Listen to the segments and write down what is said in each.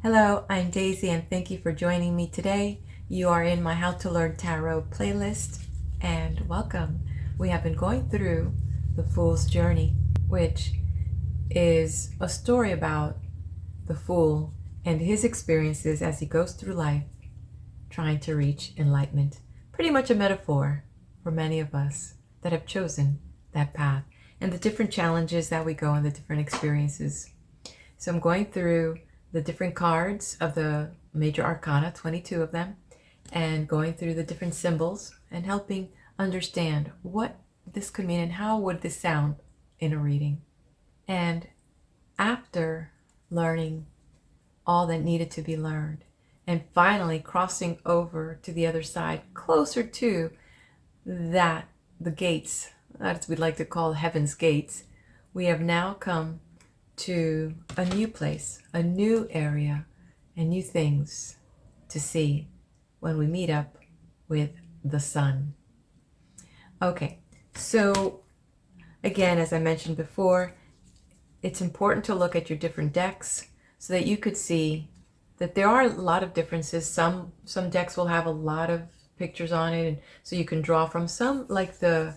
Hello, I'm Daisy and thank you for joining me today. You are in my How to Learn Tarot playlist and welcome. We have been going through The Fool's Journey, which is a story about the fool and his experiences as he goes through life trying to reach enlightenment. Pretty much a metaphor for many of us that have chosen that path and the different challenges that we go and the different experiences. So I'm going through the different cards of the major arcana, 22 of them, and going through the different symbols and helping understand what this could mean and how would this sound in a reading. And after learning all that needed to be learned and finally crossing over to the other side, closer to that, the gates, as we'd like to call heaven's gates, we have now come to a new place, a new area, and new things to see when we meet up with the sun. Okay, so again, as I mentioned before, it's important to look at your different decks so that you could see that there are a lot of differences. Some decks will have a lot of pictures on it, and so you can draw from. Some, like the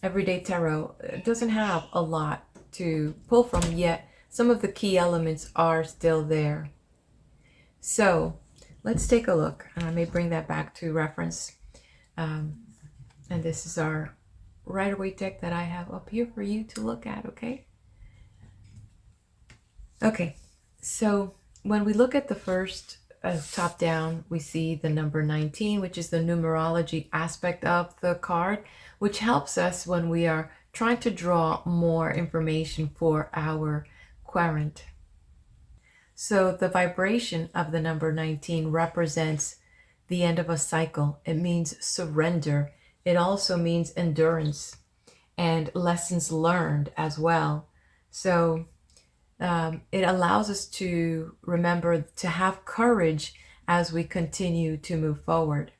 Everyday Tarot, doesn't have a lot to pull from, yet some of the key elements are still there. So let's take a look, and I may bring that back to reference. And this is our Waite deck that I have up here for you to look at, okay? Okay, so when we look at the first top down, we see the number 19, which is the numerology aspect of the card, which helps us when we are trying to draw more information for our querent. So the vibration of the number 19 represents the end of a cycle. It means surrender. It also means endurance and lessons learned as well. So it allows us to remember to have courage as we continue to move forward.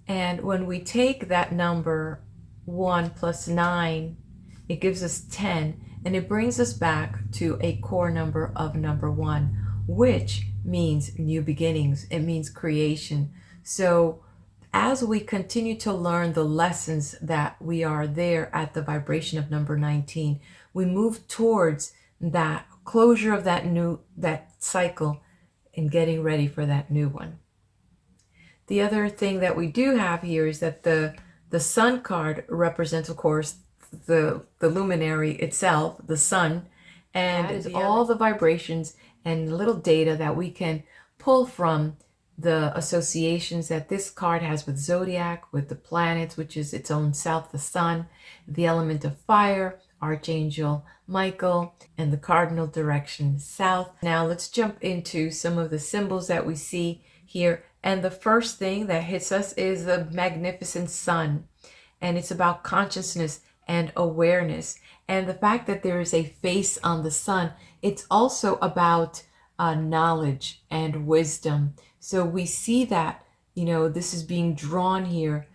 And when we take that number 1 plus 9, it gives us 10, and it brings us back to a core number of number 1, which means new beginnings. It means creation. So as we continue to learn the lessons that we are there at the vibration of number 19, we move towards that closure of that cycle and getting ready for that new one. The other thing that we do have here is that the sun card represents, of course, the luminary itself, the sun, and all the vibrations and little data that we can pull from the associations that this card has with zodiac, with the planets, which is its own self, the sun, the element of fire, Archangel Michael, and the cardinal direction south. Now let's jump into some of the symbols that we see here. And the first thing that hits us is the magnificent sun. And it's about consciousness and awareness. And the fact that there is a face on the sun, it's also about knowledge and wisdom. So we see that, this is being drawn here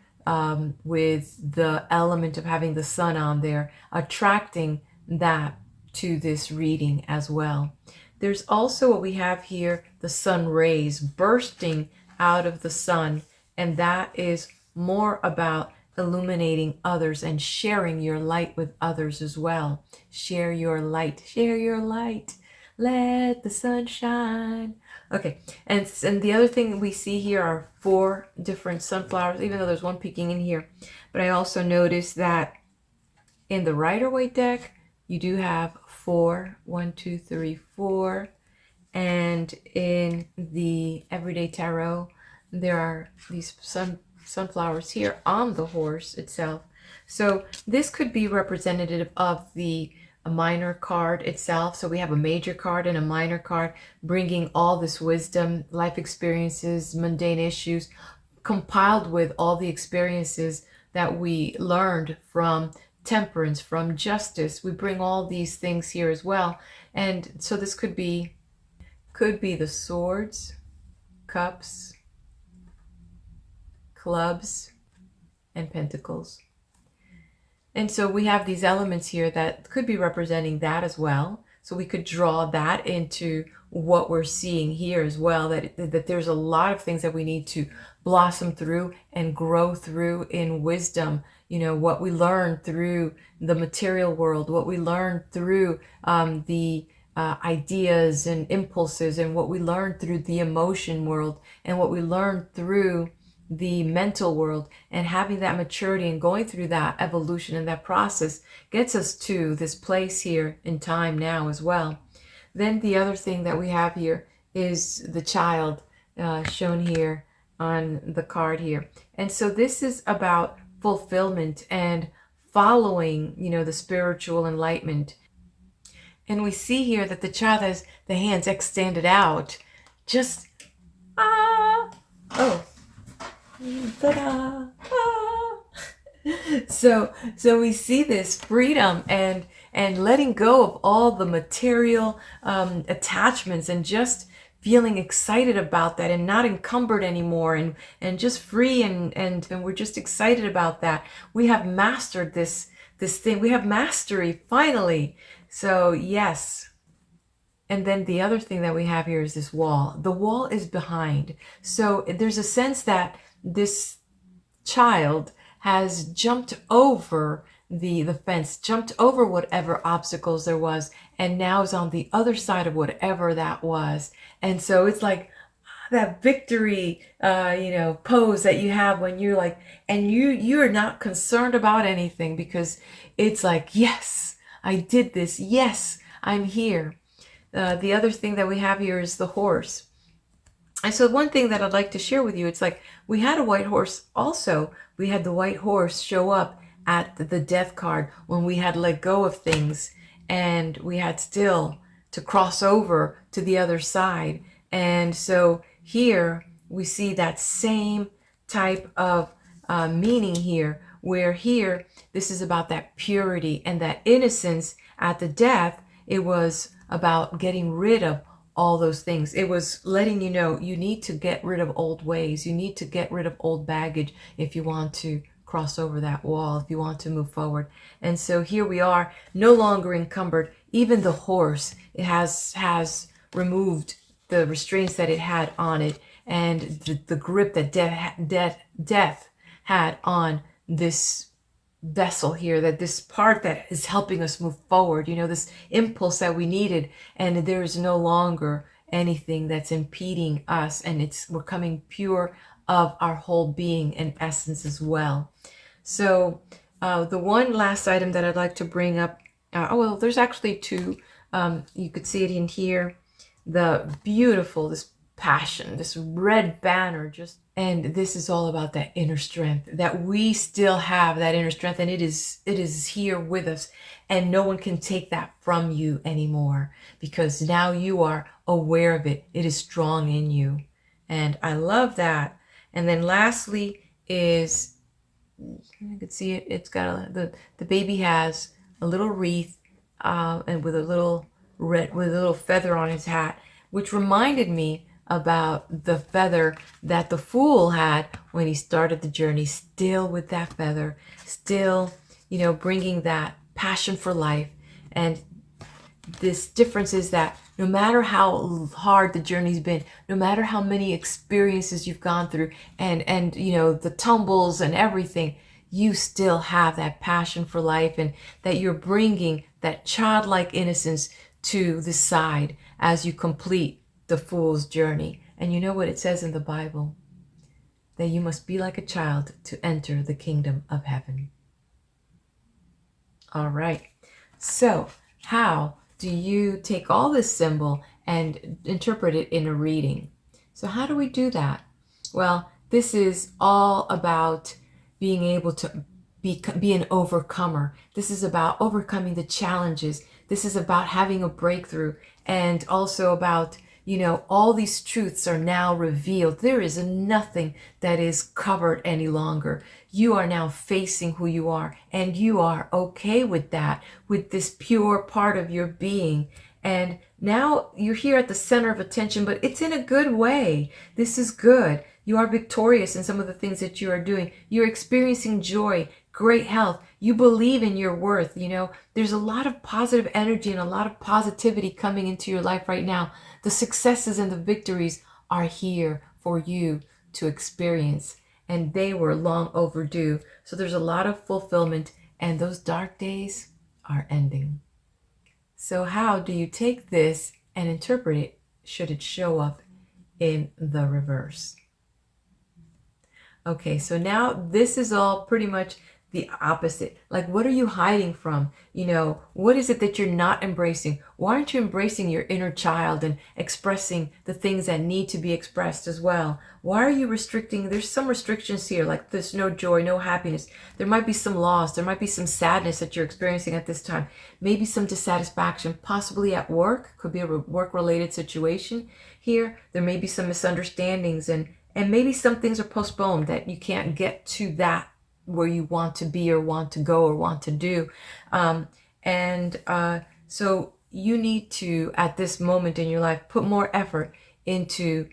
with the element of having the sun on there, attracting that to this reading as well. There's also what we have here, the sun rays bursting out of the sun, and that is more about illuminating others and sharing your light with others as well. Share your light, share your light. Let the sun shine. Okay, and the other thing we see here are 4 different sunflowers, even though there's one peeking in here. But I also noticed that in the Rider-Waite deck, you do have 4, 1, 2, 3, 4. And in the Everyday Tarot, there are these sunflowers here on the horse itself. So this could be representative of the minor card itself. So we have a major card and a minor card bringing all this wisdom, life experiences, mundane issues, compiled with all the experiences that we learned from temperance, from justice. We bring all these things here as well. And so this could be the swords, cups, clubs, and pentacles. And so we have these elements here that could be representing that as well. So we could draw that into what we're seeing here as well, that there's a lot of things that we need to blossom through and grow through in wisdom. What we learn through the material world, what we learn through the ideas and impulses, and what we learn through the emotion world, and what we learn through the mental world, and having that maturity and going through that evolution and that process gets us to this place here in time now as well. Then the other thing that we have here is the child shown here on the card here. And so this is about fulfillment and following, the spiritual enlightenment. And we see here that the child has the hands extended out, just, ta-da, So we see this freedom and letting go of all the material attachments, and just feeling excited about that, and not encumbered anymore, and just free, and we're just excited about that. We have mastered this thing. We have mastery finally. So yes. And then the other thing that we have here is this wall. The wall is behind. So there's a sense that this child has jumped over the fence, jumped over whatever obstacles there was, and now is on the other side of whatever that was. And so it's like that victory, pose that you have when you're like, and you're not concerned about anything, because it's like, yes, I did this. Yes, I'm here. The other thing that we have here is the horse. And so one thing that I'd like to share with you, it's like we had a white horse also. We had the white horse show up at the death card when we had let go of things, and we had still to cross over to the other side. And so here we see that same type of meaning here, where here this is about that purity and that innocence. At the death, it was about getting rid of all those things. It was letting you know you need to get rid of old ways. You need to get rid of old baggage if you want to cross over that wall, if you want to move forward. And so here we are, no longer encumbered. Even the horse, it has removed the restraints that it had on it, and the grip that death had on this vessel here, that this part that is helping us move forward, this impulse that we needed, and there is no longer anything that's impeding us, and we're coming pure of our whole being and essence as well. So the one last item that I'd like to bring up, there's actually two. You could see it in here, the beautiful, this passion, this red banner, and this is all about that inner strength, that we still have that inner strength, and it is here with us, and no one can take that from you anymore, because now you are aware of it. It is strong in you, and I love that. And then lastly is, you can see it, it's got the baby has a little wreath and with a little feather on his hat, which reminded me about the feather that the fool had when he started the journey, still with that feather, still, bringing that passion for life. And this difference is that no matter how hard the journey's been, no matter how many experiences you've gone through, and the tumbles and everything, you still have that passion for life, and that you're bringing that childlike innocence to the side as you complete the fool's journey. And you know what it says in the Bible? That you must be like a child to enter the kingdom of heaven. All right. So how do you take all this symbol and interpret it in a reading? So how do we do that? Well, this is all about being able to be an overcomer. This is about overcoming the challenges. This is about having a breakthrough, and also about, all these truths are now revealed. There is nothing that is covered any longer. You are now facing who you are, and you are okay with that, with this pure part of your being. And now you're here at the center of attention, but it's in a good way. This is good. You are victorious in some of the things that you are doing. You're experiencing joy, great health. You believe in your worth. You know, there's a lot of positive energy and a lot of positivity coming into your life right now. The successes and the victories are here for you to experience, and they were long overdue. So there's a lot of fulfillment, and those dark days are ending. So how do you take this and interpret it should it show up in the reverse? Okay, so now this is all pretty much the opposite. Like, what are you hiding from? You know, what is it that you're not embracing? Why aren't you embracing your inner child and expressing the things that need to be expressed as well? Why are you restricting? There's some restrictions here, like there's no joy, no happiness. There might be some loss. There might be some sadness that you're experiencing at this time. Maybe some dissatisfaction, possibly at work. Could be a work-related situation here. There may be some misunderstandings, and maybe some things are postponed that you can't get to that where you want to be or want to go or want to do. So you need to, at this moment in your life, put more effort into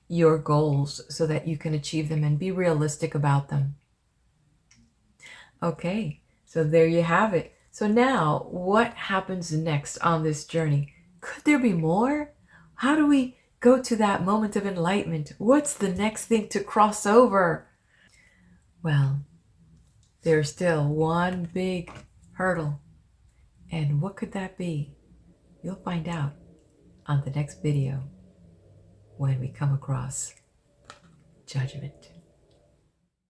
your goals so that you can achieve them and be realistic about them. Okay, so there you have it. So now, what happens next on this journey? Could there be more? How do we go to that moment of enlightenment? What's the next thing to cross over? Well, there's still one big hurdle. And what could that be? You'll find out on the next video when we come across judgment.